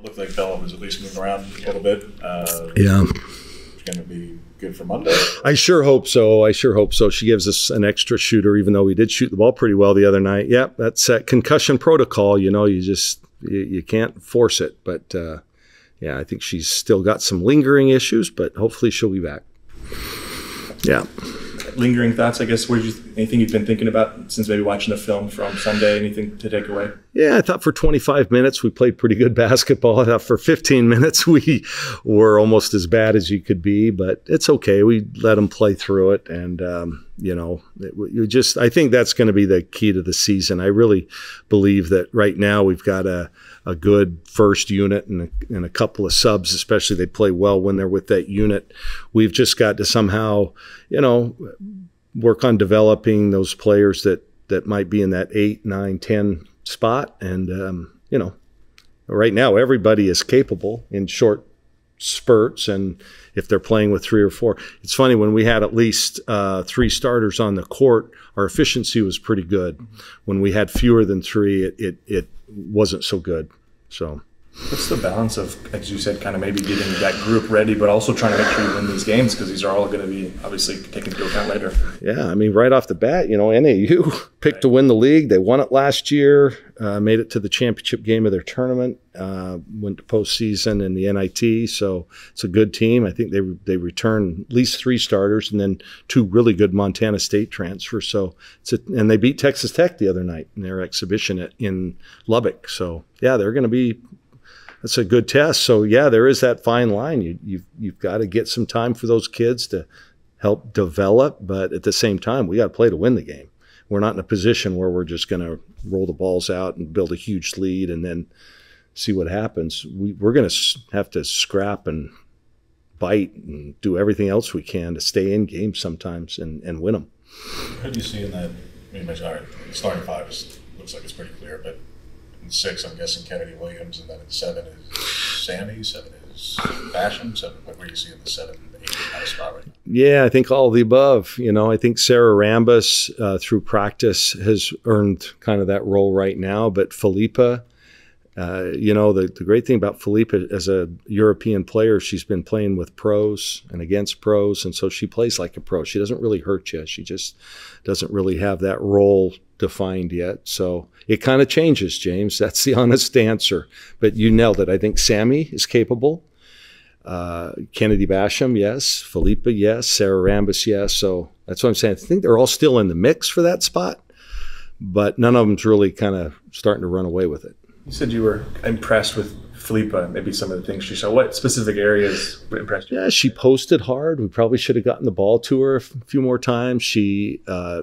looked like Bella was at least moving around a little bit. Yeah. It's going to be good for Monday. I sure hope so. She gives us an extra shooter, even though we did shoot the ball pretty well the other night. Yep, that's that concussion protocol. You know, you can't force it. But, yeah, I think she's still got some lingering issues, but hopefully she'll be back. Yeah. Lingering thoughts, I guess. Anything you've been thinking about since maybe watching the film from Sunday? Anything to take away? Yeah, I thought for 25 minutes we played pretty good basketball. I thought for 15 minutes we were almost as bad as you could be, but it's okay. We let them play through it, and I think that's going to be the key to the season. I really believe that right now we've got a good first unit and a couple of subs, especially they play well when they're with that unit. We've just got to somehow, work on developing those players that might be in that 8, 9, 10 spot. And, right now everybody is capable in short spurts, and if they're playing with 3 or 4. It's funny, when we had at least 3 starters on the court, our efficiency was pretty good. When we had fewer than 3, it wasn't so good. So what's the balance of, as you said, kind of maybe getting that group ready, but also trying to make sure you win these games, because these are all going to be obviously taken into account later? Yeah, I mean, right off the bat, NAU picked to win the league. They won it last year, made it to the championship game of their tournament, went to postseason in the NIT. So it's a good team. I think they return at least 3 starters and then 2 really good Montana State transfers. So and they beat Texas Tech the other night in their exhibition in Lubbock. So yeah, they're going to be. That's a good test. So yeah, there is that fine line. You've got to get some time for those kids to help develop, but at the same time, we got to play to win the game. We're not in a position where we're just going to roll the balls out and build a huge lead and then see what happens. We're going to have to scrap and bite and do everything else we can to stay in games sometimes and win them. What do you see in that? You mentioned, all right, starting 5 looks like it's pretty clear, but in 6, I'm guessing Kennedy Williams, and then in 7 is Sammy, 7 is Basham. 7, what do you see in the 7, 8 kind of spot right now? Yeah, I think all of the above. I think Sarah Rambus, through practice, has earned kind of that role right now. But Philippa, the great thing about Philippa as a European player, she's been playing with pros and against pros, and so she plays like a pro. She doesn't really hurt you. She just doesn't really have that role defined yet. So it kind of changes, James. That's the honest answer. But you nailed it. I think Sammy is capable. Kennedy Basham, yes. Philippa, yes. Sarah Rambus, yes. So that's what I'm saying. I think they're all still in the mix for that spot, but none of them's really kind of starting to run away with it. You said you were impressed with Philippa, maybe some of the things she saw. What specific areas impressed you? Yeah, she posted hard. We probably should have gotten the ball to her a few more times. She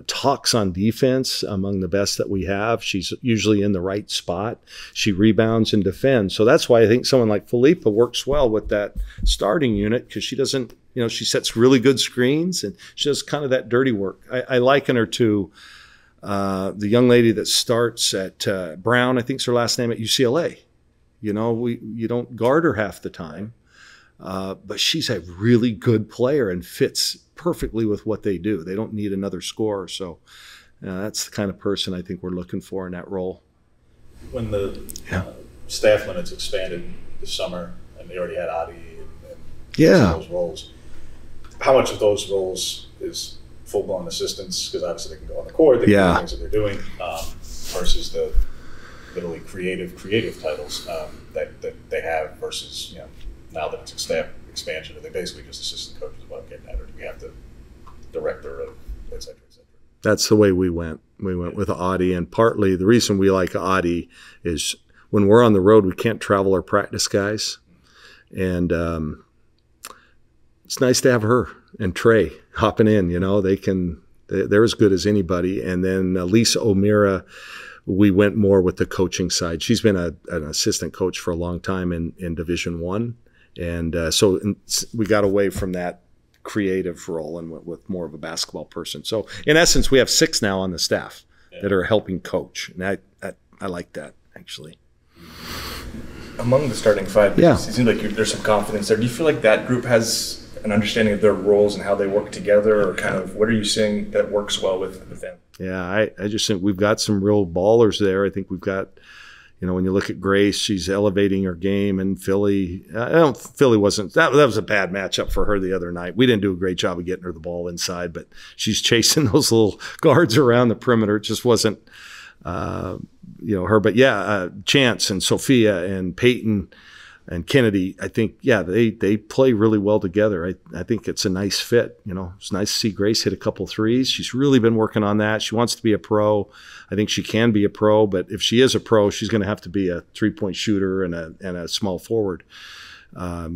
talks on defense among the best that we have. She's usually in the right spot. She rebounds and defends. So that's why I think someone like Philippa works well with that starting unit, because she doesn't, she sets really good screens and she does kind of that dirty work. I liken her to the young lady that starts at Brown, I think's her last name, at UCLA. You don't guard her half the time, but she's a really good player and fits perfectly with what they do. They don't need another scorer. So that's the kind of person I think we're looking for in that role. When the staff limits expanded this summer, and they already had Adi and those roles, how much of those roles is full-blown assistants, because obviously they can go on the court, they can do things that they're doing, versus the literally creative titles that they have, versus now that it's a staff expansion, are they basically just assistant coaches about getting at, or do we have the director of et cetera, et cetera? That's the way we went. We went with Adi, and partly the reason we like Adi is when we're on the road, we can't travel our practice guys, and it's nice to have her and Trey hopping in. They're as good as anybody. And then Lisa O'Meara, we went more with the coaching side. She's been an assistant coach for a long time in Division I. And so we got away from that creative role and went with more of a basketball person. So in essence, we have 6 now on the staff that are helping coach. And I like that, actually. Among the starting 5, it seems like there's some confidence there. Do you feel like that group has an understanding of their roles and how they work together, or kind of what are you seeing that works well with them? Yeah, I just think we've got some real ballers there. I think we've got, when you look at Grace, she's elevating her game. And Philly, Philly wasn't that was a bad matchup for her the other night. We didn't do a great job of getting her the ball inside, but she's chasing those little guards around the perimeter. It just wasn't, her. But yeah, Chance and Sophia and Peyton and Kennedy, I think, they play really well together. I think it's a nice fit. It's nice to see Grace hit a couple threes. She's really been working on that. She wants to be a pro. I think she can be a pro, but if she is a pro, she's going to have to be a three-point shooter and a small forward.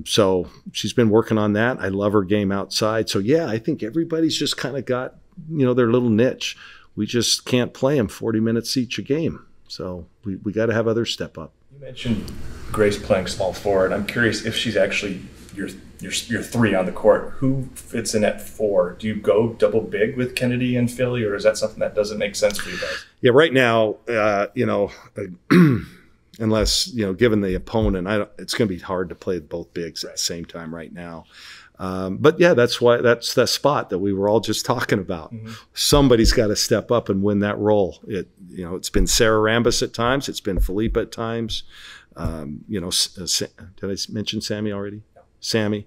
So she's been working on that. I love her game outside. So yeah, I think everybody's just kind of got, their little niche. We just can't play them 40 minutes each a game. So we got to have others step up. You mentioned Grace playing small forward. I'm curious if she's actually your three on the court. Who fits in at 4? Do you go double big with Kennedy and Philly, or is that something that doesn't make sense for you guys? Yeah, right now, unless given the opponent, it's going to be hard to play both bigs at the same time right now. But yeah, that's the spot that we were all just talking about. Mm-hmm. Somebody's got to step up and win that role. It's been Sarah Rambis at times. It's been Philippa at times. Did I mention Sammy already? No. Sammy.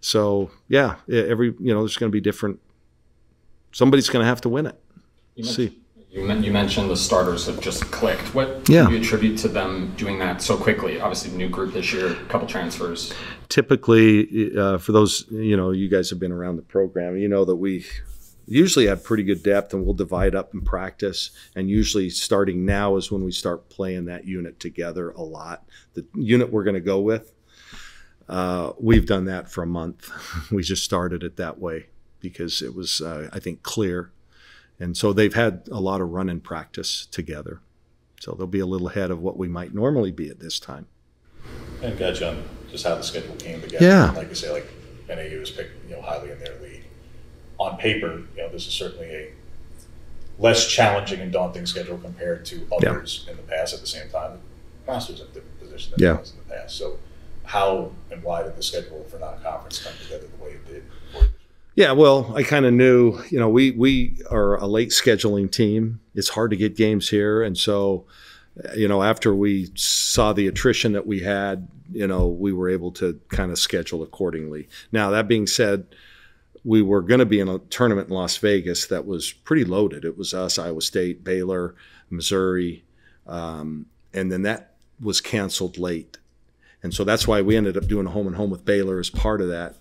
So yeah, there's going to be different. Somebody's going to have to win it. You mentioned the starters have just clicked. What do you attribute to them doing that so quickly? Obviously, new group this year, a couple transfers. Typically, for those, you guys have been around the program, that we usually have pretty good depth and we'll divide up in practice. And usually starting now is when we start playing that unit together a lot. The unit we're going to go with, we've done that for a month. We just started it that way because it was, I think, clear. And so they've had a lot of run-in practice together. So they'll be a little ahead of what we might normally be at this time. And got you on just how the schedule came together. Yeah. Like you say, like NAU is picked highly in their league. On paper, this is certainly a less challenging and daunting schedule compared to others in the past. At the same time, Masters in a different position than it was in the past. So how and why did the schedule for non-conference come together the way it did for you? Yeah, well, I kind of knew, we are a late scheduling team. It's hard to get games here. And so, after we saw the attrition that we had, we were able to kind of schedule accordingly. Now, that being said, we were going to be in a tournament in Las Vegas that was pretty loaded. It was us, Iowa State, Baylor, Missouri, and then that was canceled late. And so that's why we ended up doing a home and home with Baylor as part of that.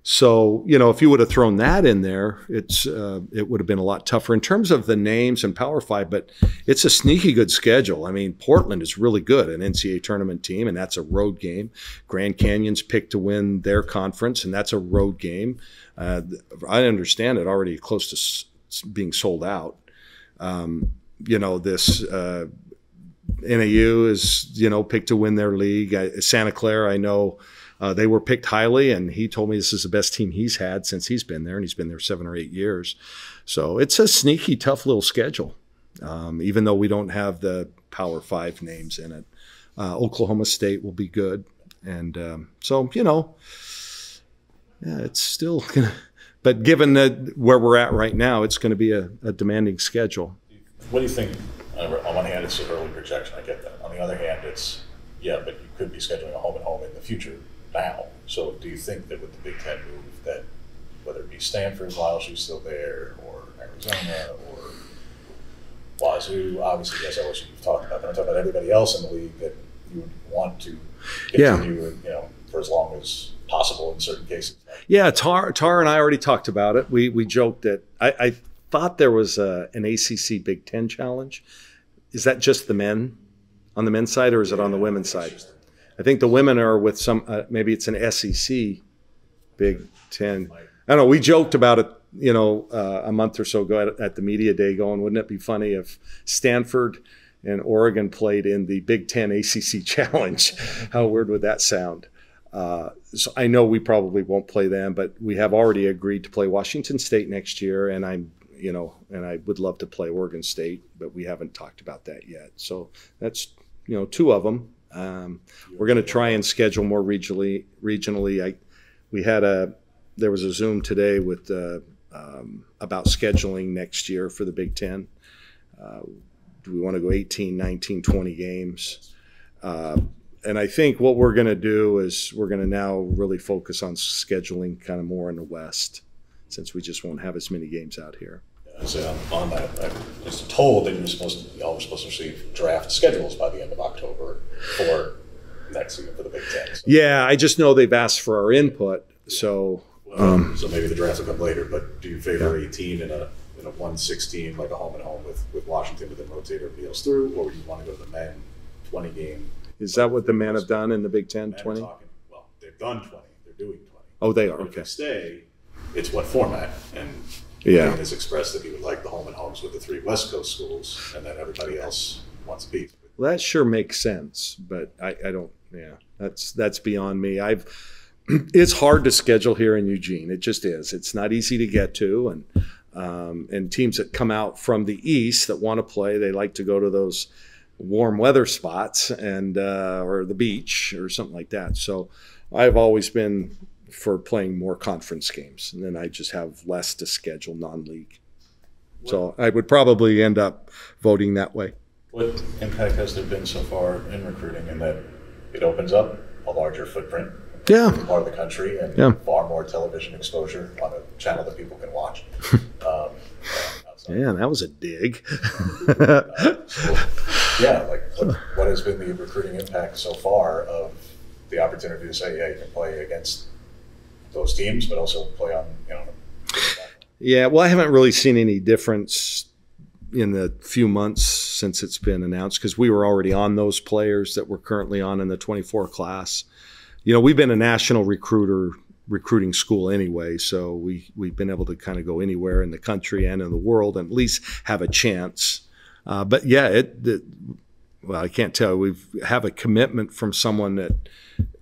So, if you would have thrown that in there, it would have been a lot tougher in terms of the names and Power 5, but it's a sneaky good schedule. I mean, Portland is really good, an NCAA tournament team, and that's a road game. Grand Canyon's picked to win their conference, and that's a road game. I understand it already close to being sold out. This NAU is, picked to win their league. Santa Clara, I know, they were picked highly, and he told me this is the best team he's had since he's been there, and he's been there 7 or 8 years. So it's a sneaky, tough little schedule, even though we don't have the Power 5 names in it. Oklahoma State will be good. And it's still going to – but given where we're at right now, it's going to be a demanding schedule. What do you think? On one hand, it's an early projection. I get that. On the other hand, but you could be scheduling a home and home in the future now. So do you think that with the Big Ten move that whether it be Stanford while she's still there or Arizona or Wazoo, obviously yes, LSU you've talked about, but I'm talking about everybody else in the league that you would want to continue for as long as possible in certain cases? Yeah, Tar and I already talked about it. We joked that I thought there was an ACC Big Ten challenge. Is that just the men on the men's side, or is it on the women's side? I think the women are with some, maybe it's an SEC Big Ten. I don't know. We joked about it, a month or so ago at the media day going, wouldn't it be funny if Stanford and Oregon played in the Big Ten ACC Challenge? How weird would that sound? So I know we probably won't play them, but we have already agreed to play Washington State next year, and and I would love to play Oregon State, but we haven't talked about that yet. So that's, 2 of them. We're going to try and schedule more regionally. There was a Zoom today with about scheduling next year for the Big Ten. Do we want to go 18, 19, 20 games? And I think what we're going to do is we're going to now really focus on scheduling kind of more in the West, since we just won't have as many games out here. Yeah, so on that, I was told that y'all were supposed to receive draft schedules by the end of October for next season for the Big Ten. So. Yeah, I just know they've asked for our input, so. So maybe the draft will come later, but do you favor a team in a 1-16, like a home and home with Washington with the rotator deals through, or would you want to go to the men 20 game? Is that what the men have done in the Big Ten? 20? Well, they've done 20. They're doing 20. Oh, they are. But Okay. If they stay, it's what format? And Yeah. Dane has expressed that he would like the home and homes with the 3 West Coast schools, and then everybody else wants to beat. Well, that sure makes sense, but I don't. Yeah, that's beyond me. It's hard to schedule here in Eugene. It just is. It's not easy to get to, and teams that come out from the east that want to play, they like to go to those warm weather spots and or the beach or something like that. So I've always been for playing more conference games, and then I just have less to schedule non-league. So I would probably end up voting that way. What impact has there been so far in recruiting in that it opens up a larger footprint? Yeah. Part of the country and far more television exposure on a channel that people can watch. Yeah, that was a dig. What has been the recruiting impact so far of the opportunity to say, yeah, you can play against those teams, but also play on, Yeah, well, I haven't really seen any difference in the few months since it's been announced, because we were already on those players that we're currently on in the 24 class. We've been a national recruiting school anyway, so we've been able to kind of go anywhere in the country and in the world and at least have a chance. But yeah, well, I can't tell. We have a commitment from someone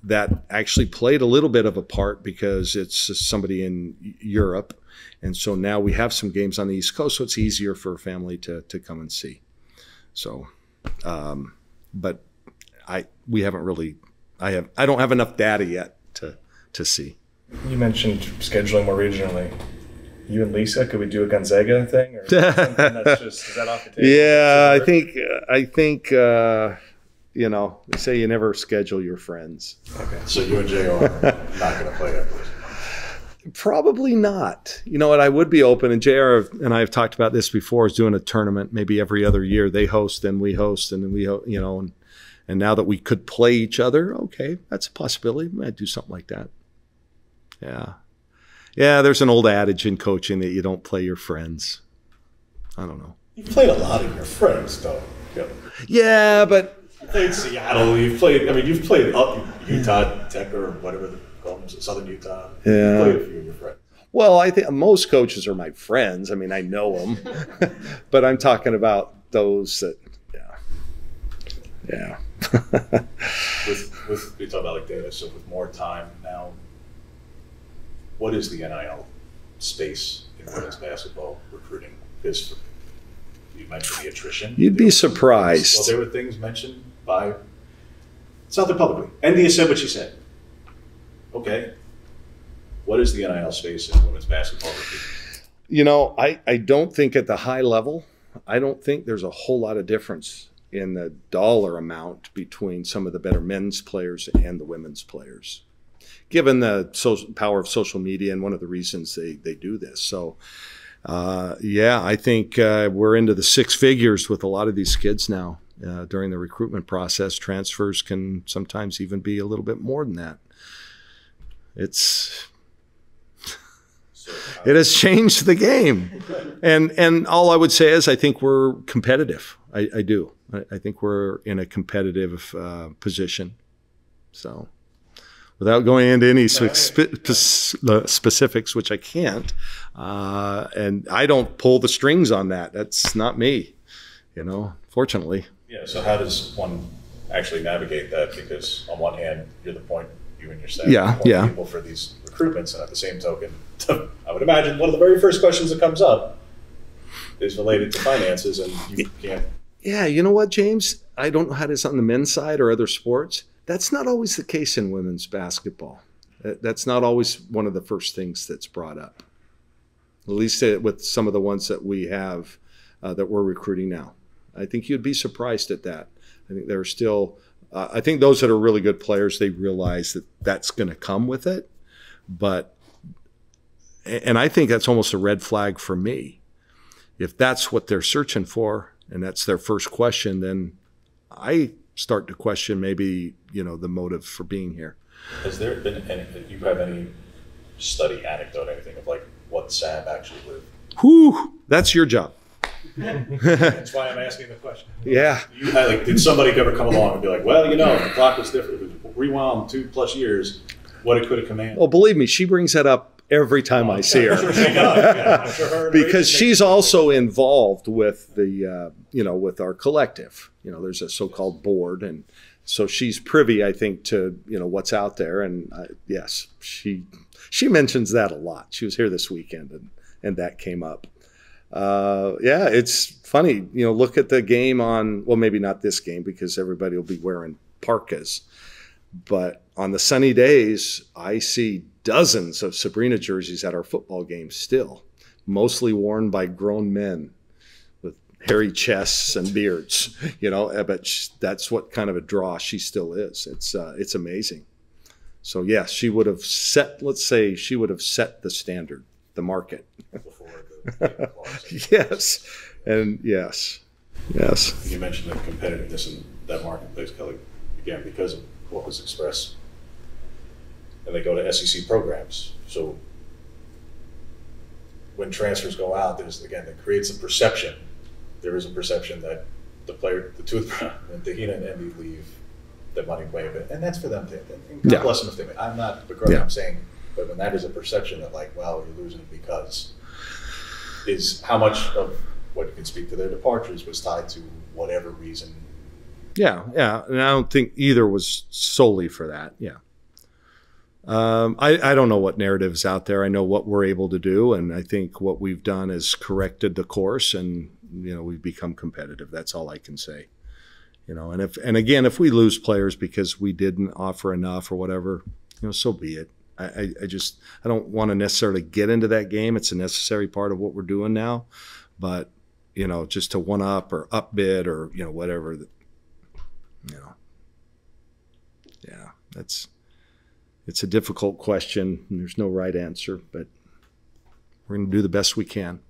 that actually played a little bit of a part, because it's somebody in Europe. And so now we have some games on the East Coast, so it's easier for a family to come and see. So, but we haven't really. I don't have enough data yet to see. You mentioned scheduling more regionally. You and Lisa, could we do a Gonzaga thing, or something that's just, is that off the table? Yeah, I think they say you never schedule your friends. Okay, so you and JR are not going to play that. Probably not. You know what? I would be open, and JR and I have talked about this before, is doing a tournament maybe every other year. They host, and we host, and then we, and now that we could play each other, okay, that's a possibility. We might do something like that. Yeah. Yeah, there's an old adage in coaching that you don't play your friends. I don't know. You've played a lot of your friends, though. Yeah, but you played Seattle. You've played up Utah Tech or whatever they call them, Southern Utah. Yeah. You've played a few of your friends. Well, I think most coaches are my friends. I mean, I know them, but I'm talking about those that, yeah. with we talk about like data, so with more time now, what is the NIL space in women's basketball recruiting? Because you mentioned the attrition. You'd be surprised. Well, there were things mentioned by, it's not that publicly. India said what she said. Okay. What is the NIL space in women's basketball recruiting? I don't think at the high level, I don't think there's a whole lot of difference in the dollar amount between some of the better men's players and the women's players, given the power of social media and one of the reasons they do this. So, I think we're into the 6 figures with a lot of these kids now during the recruitment process. Transfers can sometimes even be a little bit more than that. It has changed the game. And all I would say is I think we're competitive. I do. I think we're in a competitive position. So without going into any specifics, which I can't, and I don't pull the strings on that. That's not me, fortunately. Yeah, so how does one actually navigate that? Because on one hand, you're the point, you and your staff, people for these recruitments, and at the same token, I would imagine one of the very first questions that comes up is related to finances, and you can't. Yeah, you know what, James? I don't know how it is on the men's side or other sports. That's not always the case in women's basketball. That's not always one of the first things that's brought up, at least with some of the ones that we have that we're recruiting now. I think you'd be surprised at that. I think there are still, I think those that are really good players, they realize that that's going to come with it. And I think that's almost a red flag for me. If that's what they're searching for and that's their first question, then I start to question maybe, the motive for being here. Has there been any, you have any study anecdote, anything of like what Sam actually lived? Whew, that's your job. That's why I'm asking the question. Yeah. Did somebody ever come along and be like, well, if the clock was different, if it rewound 2+ years, what it could have commanded? Well, believe me, she brings that up every time I see her. I'm sure she does. Yeah, I'm sure because she's also involved with the, with our collective. There's a so-called board, and so she's privy, I think, to what's out there. And yes, she mentions that a lot. She was here this weekend, and that came up. Yeah, it's funny. Look at the game on. Well, maybe not this game because everybody will be wearing parkas, but on the sunny days, I see dozens of Sabrina jerseys at our football games still, mostly worn by grown men with hairy chests and beards, but that's what kind of a draw she still is. It's amazing. So yes, she would have set, let's say she would have set the standard, the market. Before the yes. And yes. You mentioned the competitiveness in that marketplace, Kelly, again, because of what was expressed. And they go to SEC programs. So when transfers go out, it creates a perception. There is a perception that the when Tahina and Envy leave, the money way of it. And that's for them to, and God bless them if they may. I'm not begrudging, I'm saying, but when that is a perception that you're losing because is how much of what you can speak to their departures was tied to whatever reason. Yeah. And I don't think either was solely for that. Yeah. I don't know what narrative's out there. I know what we're able to do, and I think what we've done is corrected the course, and we've become competitive. That's all I can say. And again, if we lose players because we didn't offer enough or whatever, so be it. I don't want to necessarily get into that game. It's a necessary part of what we're doing now, but just to one up or upbid or whatever, it's a difficult question, and there's no right answer, but we're going to do the best we can.